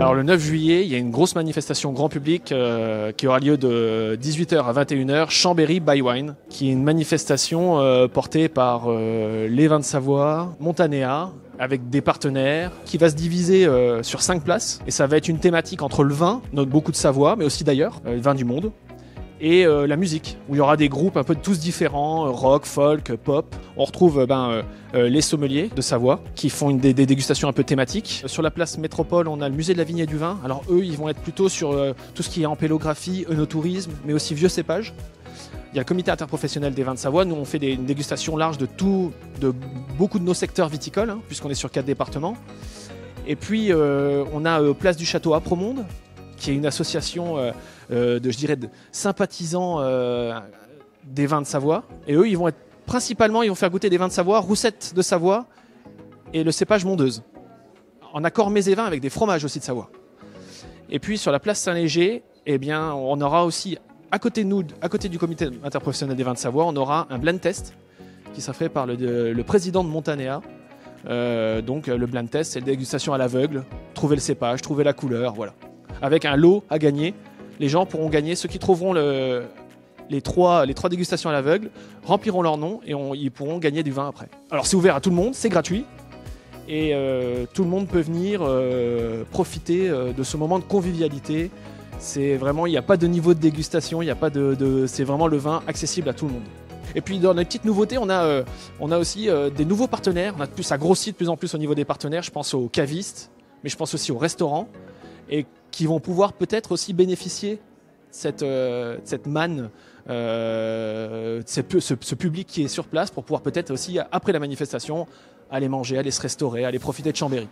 Alors le 9 juillet, il y a une grosse manifestation grand public qui aura lieu de 18h à 21h, Chambéry by Wine, qui est une manifestation portée par les vins de Savoie, Montanéa, avec des partenaires, qui va se diviser sur 5 places. Et ça va être une thématique entre le vin, beaucoup de Savoie, mais aussi d'ailleurs, le vin du monde, et la musique, où il y aura des groupes un peu tous différents, rock, folk, pop. On retrouve les sommeliers de Savoie qui font des dégustations un peu thématiques. Sur la place Métropole, on a le musée de la vigne et du vin. Alors eux, ils vont être plutôt sur tout ce qui est ampélographie, œnotourisme, mais aussi vieux cépages. Il y a le comité interprofessionnel des vins de Savoie. Nous, on fait une dégustation large de beaucoup de nos secteurs viticoles, puisqu'on est sur 4 départements. Et puis, on a Place du Château à Promonde, qui est une association de sympathisants des vins de Savoie. Et eux, ils vont faire goûter des vins de Savoie, Roussette de Savoie et le cépage Mondeuse. En accord mets et vins avec des fromages aussi de Savoie. Et puis sur la place Saint-Léger, on aura aussi, à côté du comité interprofessionnel des vins de Savoie, on aura un blind test qui sera fait par le président de Montanéa. Donc le blind test, c'est une dégustation à l'aveugle, trouver le cépage, trouver la couleur, voilà. Avec un lot à gagner. Les gens pourront gagner, ceux qui trouveront les trois dégustations à l'aveugle, rempliront leur nom et ils pourront gagner du vin après. Alors c'est ouvert à tout le monde, c'est gratuit. Et tout le monde peut venir profiter de ce moment de convivialité. C'est vraiment, il n'y a pas de niveau de dégustation, c'est vraiment le vin accessible à tout le monde. Et puis dans les petites nouveautés, on a aussi des nouveaux partenaires. Ça grossit de plus en plus au niveau des partenaires. Je pense aux cavistes, mais je pense aussi aux restaurants, et qui vont pouvoir peut-être aussi bénéficier cette manne, ce public qui est sur place, pour pouvoir peut-être aussi, après la manifestation, aller manger, aller se restaurer, aller profiter de Chambéry.